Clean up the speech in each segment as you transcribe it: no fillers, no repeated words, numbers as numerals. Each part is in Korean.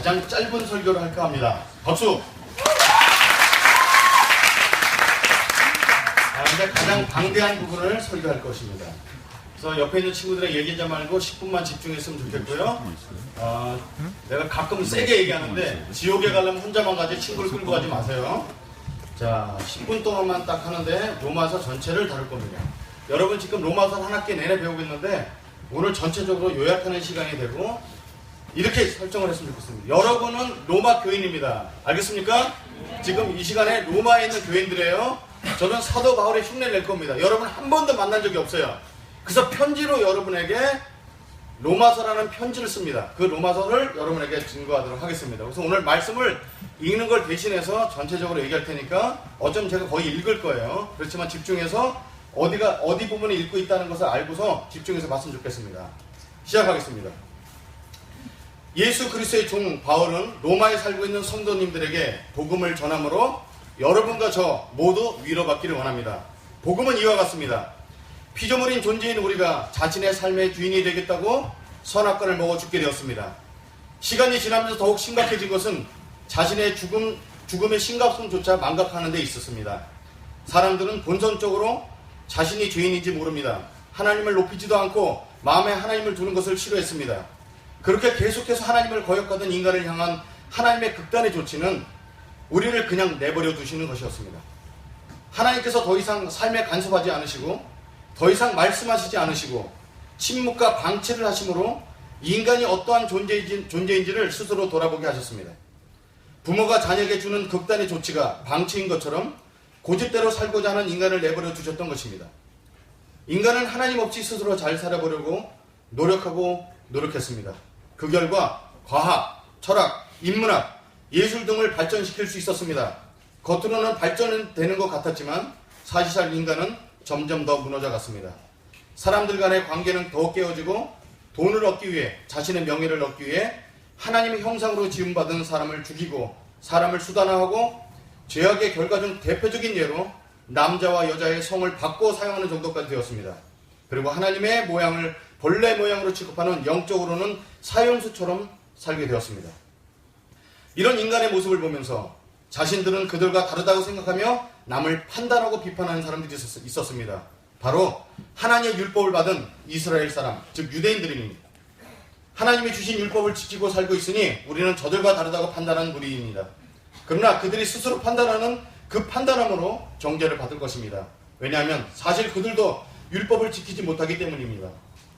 가장 짧은 설교를 할까 합니다. 박수! 근데 가장 방대한 부분을 설교할 것입니다. 그래서 옆에 있는 친구들의 얘기하지 말고 10분만 집중했으면 좋겠고요. 내가 가끔 세게 얘기하는데 지옥에 가려면 혼자만 가지 친구를 끌고 가지 마세요. 자, 10분 동안만 딱 하는데 로마서 전체를 다룰 겁니다. 여러분 지금 로마서 한 학기 내내 배우고 있는데 오늘 전체적으로 요약하는 시간이 되고 이렇게 설정을 했으면 좋겠습니다. 여러분은 로마 교인입니다. 알겠습니까? 지금 이 시간에 로마에 있는 교인들이에요. 저는 사도 바울의 흉내를 낼 겁니다. 여러분 한 번도 만난 적이 없어요. 그래서 편지로 여러분에게 로마서라는 편지를 씁니다. 그 로마서를 여러분에게 증거하도록 하겠습니다. 그래서 오늘 말씀을 읽는 걸 대신해서 전체적으로 얘기할 테니까 어쩌면 제가 거의 읽을 거예요. 그렇지만 집중해서 어디 부분을 읽고 있다는 것을 알고서 집중해서 봤으면 좋겠습니다. 시작하겠습니다. 예수 그리스도의 종 바울은 로마에 살고 있는 성도님들에게 복음을 전함으로 여러분과 저 모두 위로받기를 원합니다. 복음은 이와 같습니다. 피조물인 존재인 우리가 자신의 삶의 주인이 되겠다고 선악과를 먹어 죽게 되었습니다. 시간이 지나면서 더욱 심각해진 것은 자신의 죽음의 심각성조차 망각하는 데 있었습니다. 사람들은 본성적으로 자신이 죄인인지 모릅니다. 하나님을 높이지도 않고 마음에 하나님을 두는 것을 싫어했습니다. 그렇게 계속해서 하나님을 거역하던 인간을 향한 하나님의 극단의 조치는 우리를 그냥 내버려 두시는 것이었습니다. 하나님께서 더 이상 삶에 간섭하지 않으시고 더 이상 말씀하시지 않으시고 침묵과 방치를 하심으로 인간이 어떠한 존재인지를 스스로 돌아보게 하셨습니다. 부모가 자녀에게 주는 극단의 조치가 방치인 것처럼 고집대로 살고자 하는 인간을 내버려 두셨던 것입니다. 인간은 하나님 없이 스스로 잘 살아보려고 노력했습니다. 그 결과 과학, 철학, 인문학, 예술 등을 발전시킬 수 있었습니다. 겉으로는 발전되는 것 같았지만 사실상 인간은 점점 더 무너져 갔습니다. 사람들 간의 관계는 더 깨어지고 돈을 얻기 위해 자신의 명예를 얻기 위해 하나님의 형상으로 지음받은 사람을 죽이고 사람을 수단화하고 죄악의 결과 중 대표적인 예로 남자와 여자의 성을 바꿔 사용하는 정도까지 되었습니다. 그리고 하나님의 모양을 벌레 모양으로 취급하는 영적으로는 사형수처럼 살게 되었습니다. 이런 인간의 모습을 보면서 자신들은 그들과 다르다고 생각하며 남을 판단하고 비판하는 사람들이 있었습니다. 바로 하나님의 율법을 받은 이스라엘 사람, 즉 유대인들입니다. 하나님이 주신 율법을 지키고 살고 있으니 우리는 저들과 다르다고 판단하는 무리입니다. 그러나 그들이 스스로 판단하는 그 판단함으로 정죄를 받을 것입니다. 왜냐하면 사실 그들도 율법을 지키지 못하기 때문입니다.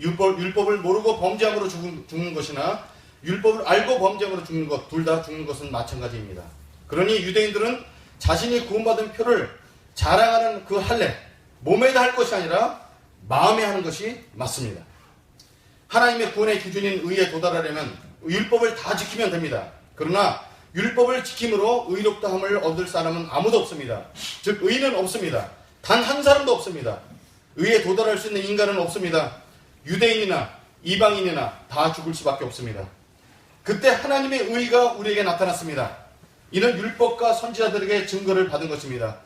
율법을 모르고 범죄함으로 죽는 것이나 율법을 알고 범죄함으로 죽는 것, 둘 다 죽는 것은 마찬가지입니다. 그러니 유대인들은 자신이 구원받은 표를 자랑하는 그 할례, 몸에다 할 것이 아니라 마음에 하는 것이 맞습니다. 하나님의 구원의 기준인 의에 도달하려면 율법을 다 지키면 됩니다. 그러나 율법을 지킴으로 의롭다함을 얻을 사람은 아무도 없습니다. 즉 의는 없습니다. 단 한 사람도 없습니다. 의에 도달할 수 있는 인간은 없습니다. 유대인이나 이방인이나 다 죽을 수밖에 없습니다. 그때 하나님의 의가 우리에게 나타났습니다. 이는 율법과 선지자들에게 증거를 받은 것입니다.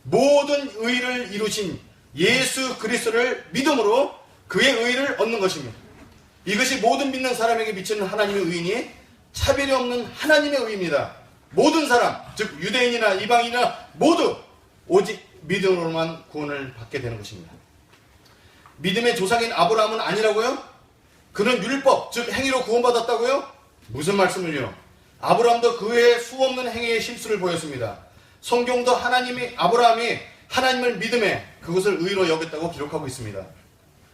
모든 의를 이루신 예수 그리스도를 믿음으로 그의 의를 얻는 것입니다. 이것이 모든 믿는 사람에게 미치는 하나님의 의이니 차별이 없는 하나님의 의입니다. 모든 사람, 즉 유대인이나 이방인이나 모두 오직 믿음으로만 구원을 받게 되는 것입니다. 믿음의 조상인 아브라함은 아니라고요? 그는 율법, 즉 행위로 구원받았다고요? 무슨 말씀을요? 아브라함도 그 외에 수없는 행위의 실수를 보였습니다. 성경도 아브라함이 하나님을 믿음에 그것을 의로 여겼다고 기록하고 있습니다.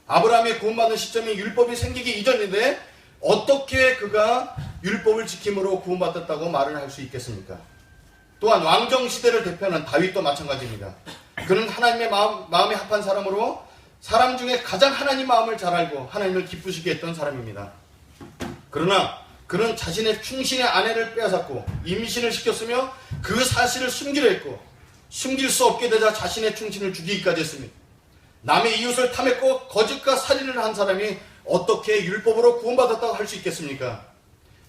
아브라함의 구원받는 시점이 율법이 생기기 이전인데 어떻게 그가 율법을 지킴으로 구원받았다고 말을 할 수 있겠습니까? 또한 왕정시대를 대표하는 다윗도 마찬가지입니다. 그는 하나님의 마음에 합한 사람으로 사람 중에 가장 하나님 마음을 잘 알고 하나님을 기쁘시게 했던 사람입니다. 그러나 그는 자신의 충신의 아내를 빼앗았고 임신을 시켰으며 그 사실을 숨기려 했고 숨길 수 없게 되자 자신의 충신을 죽이기까지 했습니다. 남의 이웃을 탐했고 거짓과 살인을 한 사람이 어떻게 율법으로 구원받았다고 할 수 있겠습니까?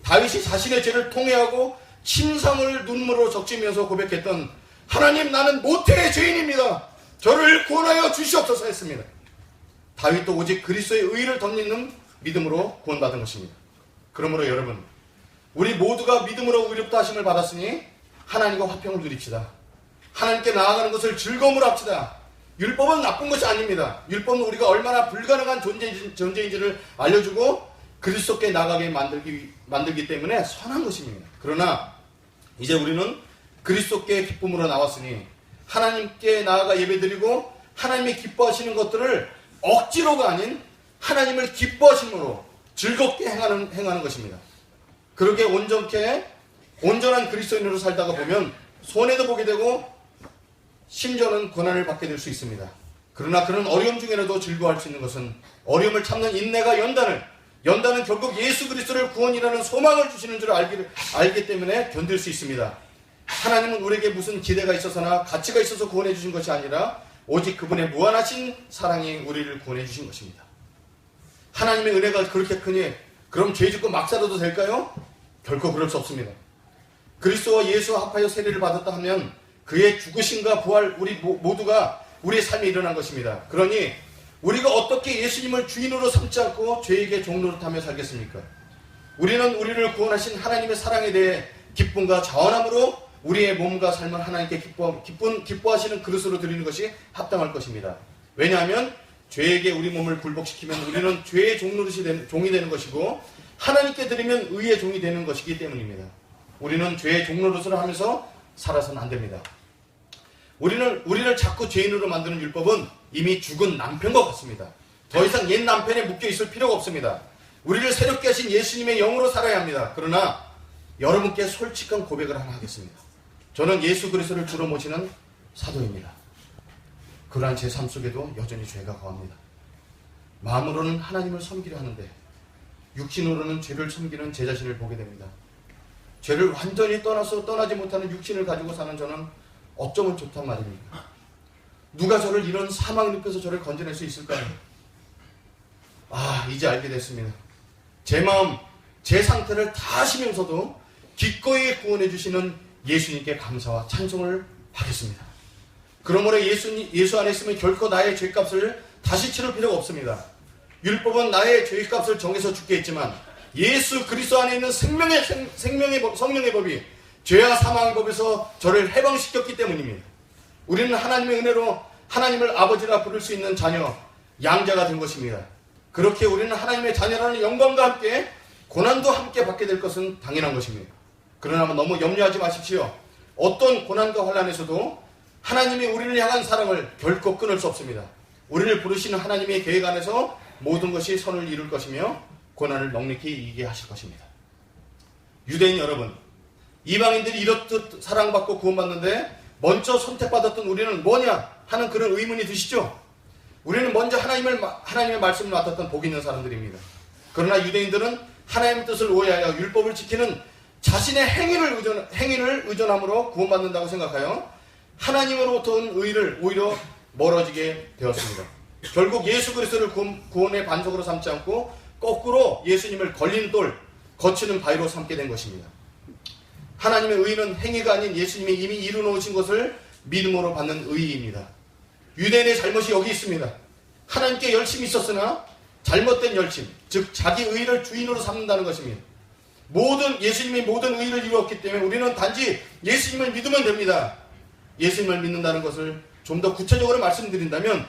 다윗이 자신의 죄를 통회하고 침상을 눈물로 적시면서 고백했던 하나님, 나는 모태의 죄인입니다. 저를 구원하여 주시옵소서 했습니다. 다윗도 오직 그리스도의 의를 덧입는 믿음으로 구원받은 것입니다. 그러므로 여러분, 우리 모두가 믿음으로 의롭다 하심을 받았으니 하나님과 화평을 누립시다. 하나님께 나아가는 것을 즐거움으로 합시다. 율법은 나쁜 것이 아닙니다. 율법은 우리가 얼마나 불가능한 존재인지를 알려주고 그리스도께 나가게 만들기 때문에 선한 것입니다. 그러나 이제 우리는 그리스도께 기쁨으로 나왔으니 하나님께 나아가 예배드리고 하나님이 기뻐하시는 것들을 억지로가 아닌 하나님을 기뻐하심으로 즐겁게 행하는 것입니다. 그렇게 온전한 그리스도인으로 살다가 보면 손해도 보게 되고 심지어는 고난을 받게 될 수 있습니다. 그러나 그런 어려움 중에라도 즐거워할 수 있는 것은 어려움을 참는 인내가 연단은 결국 예수 그리스도를 구원이라는 소망을 주시는 줄 알기 때문에 견딜 수 있습니다. 하나님은 우리에게 무슨 기대가 있어서나 가치가 있어서 구원해 주신 것이 아니라 오직 그분의 무한하신 사랑이 우리를 구원해 주신 것입니다. 하나님의 은혜가 그렇게 크니 그럼 죄 짓고 막 살아도 될까요? 결코 그럴 수 없습니다. 그리스도와 예수와 합하여 세례를 받았다 하면 그의 죽으심과 부활 우리 모두가 우리의 삶에 일어난 것입니다. 그러니 우리가 어떻게 예수님을 주인으로 삼지 않고 죄에게 종노릇하며 살겠습니까? 우리는 우리를 구원하신 하나님의 사랑에 대해 기쁨과 자원함으로 우리의 몸과 삶을 하나님께 기뻐하시는 그릇으로 드리는 것이 합당할 것입니다. 왜냐하면 죄에게 우리 몸을 굴복시키면 우리는 죄의 종이 되는 것이고 하나님께 드리면 의의 종이 되는 것이기 때문입니다. 우리는 죄의 종노릇을 하면서 살아서는 안 됩니다. 우리를 자꾸 죄인으로 만드는 율법은 이미 죽은 남편과 같습니다. 더 이상 옛 남편에 묶여 있을 필요가 없습니다. 우리를 새롭게 하신 예수님의 영으로 살아야 합니다. 그러나 여러분께 솔직한 고백을 하나 하겠습니다. 저는 예수 그리스도를 주로 모시는 사도입니다. 그러한 제 삶 속에도 여전히 죄가 거합니다. 마음으로는 하나님을 섬기려 하는데 육신으로는 죄를 섬기는 제 자신을 보게 됩니다. 죄를 완전히 떠나지 못하는 육신을 가지고 사는 저는 어쩌면 좋단 말입니까? 누가 저를 이런 사망 늪에서 저를 건져낼 수 있을까요? 이제 알게 됐습니다. 제 마음, 제 상태를 다 아시면서도 기꺼이 구원해 주시는 예수님께 감사와 찬송을 하겠습니다. 그러므로 예수 안에 있으면 결코 나의 죄값을 다시 치를 필요가 없습니다. 율법은 나의 죄값을 정해서 죽게 했지만 예수 그리스도 안에 있는 성령의 법이 죄와 사망의 법에서 저를 해방시켰기 때문입니다. 우리는 하나님의 은혜로 하나님을 아버지라 부를 수 있는 자녀, 양자가 된 것입니다. 그렇게 우리는 하나님의 자녀라는 영광과 함께 고난도 함께 받게 될 것은 당연한 것입니다. 그러나 너무 염려하지 마십시오. 어떤 고난과 환난에서도 하나님이 우리를 향한 사랑을 결코 끊을 수 없습니다. 우리를 부르시는 하나님의 계획 안에서 모든 것이 선을 이룰 것이며 고난을 넉넉히 이기게 하실 것입니다. 유대인 여러분, 이방인들이 이렇듯 사랑받고 구원받는데 먼저 선택받았던 우리는 뭐냐 하는 그런 의문이 드시죠? 우리는 먼저 하나님의 말씀을 맡았던 복 있는 사람들입니다. 그러나 유대인들은 하나님의 뜻을 오해하여 율법을 지키는 자신의 행위를 의존함으로 구원받는다고 생각하여 하나님으로부터 온 의를 오히려 멀어지게 되었습니다. 결국 예수 그리스도를 구원의 반석으로 삼지 않고 거꾸로 예수님을 걸린 돌, 거치는 바위로 삼게 된 것입니다. 하나님의 의는 행위가 아닌 예수님이 이미 이루어놓으신 것을 믿음으로 받는 의입니다. 유대인의 잘못이 여기 있습니다. 하나님께 열심이 있었으나 잘못된 열심, 즉 자기 의를 주인으로 삼는다는 것입니다. 예수님이 모든 의를 이루었기 때문에 우리는 단지 예수님을 믿으면 됩니다. 예수님을 믿는다는 것을 좀 더 구체적으로 말씀드린다면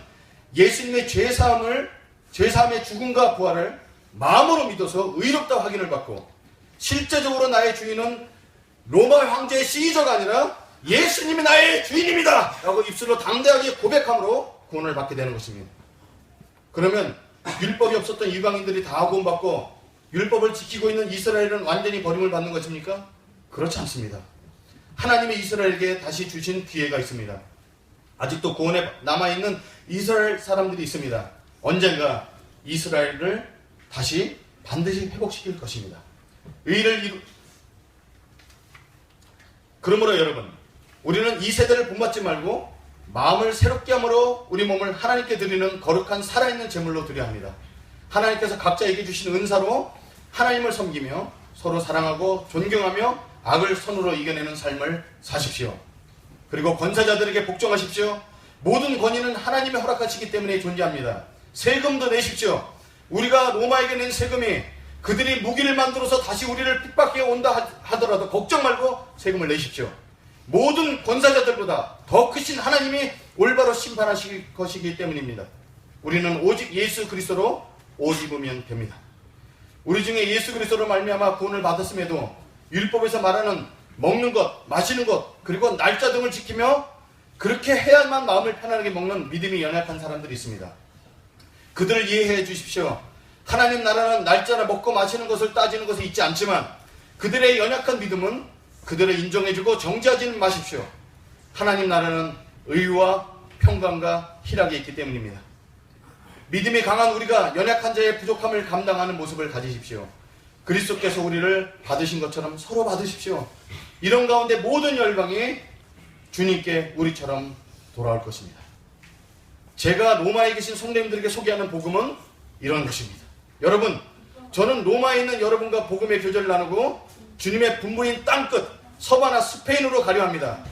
예수님의 죄사함의 죽음과 부활을 마음으로 믿어서 의롭다 확인을 받고 실제적으로 나의 주인은 로마 황제의 시저가 아니라 예수님이 나의 주인입니다 라고 입술로 당대하게 고백함으로 구원을 받게 되는 것입니다. 그러면 율법이 없었던 이방인들이 다 구원받고 율법을 지키고 있는 이스라엘은 완전히 버림을 받는 것입니까? 그렇지 않습니다. 하나님의 이스라엘에게 다시 주신 기회가 있습니다. 아직도 구원에 남아있는 이스라엘 사람들이 있습니다. 언젠가 이스라엘을 다시 반드시 회복시킬 것입니다. 그러므로 여러분, 우리는 이 세대를 본받지 말고 마음을 새롭게 함으로 우리 몸을 하나님께 드리는 거룩한 살아있는 제물로 드려야 합니다. 하나님께서 각자에게 주신 은사로 하나님을 섬기며 서로 사랑하고 존경하며 악을 선으로 이겨내는 삶을 사십시오. 그리고 권사자들에게 복종하십시오. 모든 권위는 하나님의 허락하시기 때문에 존재합니다. 세금도 내십시오. 우리가 로마에게 낸 세금이 그들이 무기를 만들어서 다시 우리를 핍박해 온다 하더라도 걱정 말고 세금을 내십시오. 모든 권사자들보다 더 크신 하나님이 올바로 심판하실 것이기 때문입니다. 우리는 오직 예수 그리스도로 옷 입으면 됩니다. 우리 중에 예수 그리스도로 말미암아 구원을 받았음에도 율법에서 말하는 먹는 것, 마시는 것, 그리고 날짜 등을 지키며 그렇게 해야만 마음을 편안하게 먹는 믿음이 연약한 사람들이 있습니다. 그들을 이해해 주십시오. 하나님 나라는 날짜나 먹고 마시는 것을 따지는 것에 있지 않지만 그들의 연약한 믿음은 그들을 인정해주고 정죄하지 마십시오. 하나님 나라는 의와 평강과 희락이 있기 때문입니다. 믿음이 강한 우리가 연약한 자의 부족함을 감당하는 모습을 가지십시오. 그리스도께서 우리를 받으신 것처럼 서로 받으십시오. 이런 가운데 모든 열방이 주님께 우리처럼 돌아올 것입니다. 제가 로마에 계신 성도님들에게 소개하는 복음은 이런 것입니다. 여러분, 저는 로마에 있는 여러분과 복음의 교제를 나누고 주님의 분부인 땅끝 서바나 스페인으로 가려 합니다.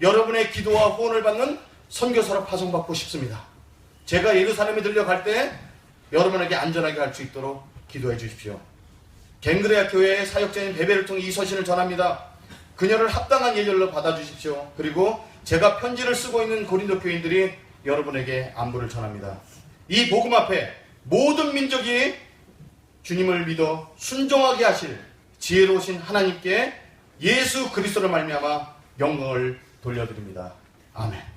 여러분의 기도와 후원을 받는 선교사로 파송받고 싶습니다. 제가 예루살렘에 들려갈 때 여러분에게 안전하게 갈 수 있도록 기도해 주십시오. 갱그레아 교회의 사역자인 베베를 통해 이 서신을 전합니다. 그녀를 합당한 예절로 받아주십시오. 그리고 제가 편지를 쓰고 있는 고린도 교인들이 여러분에게 안부를 전합니다. 이 복음 앞에 모든 민족이 주님을 믿어 순종하게 하실 지혜로우신 하나님께 예수 그리스도를 말미암아 영광을 돌려드립니다. 아멘.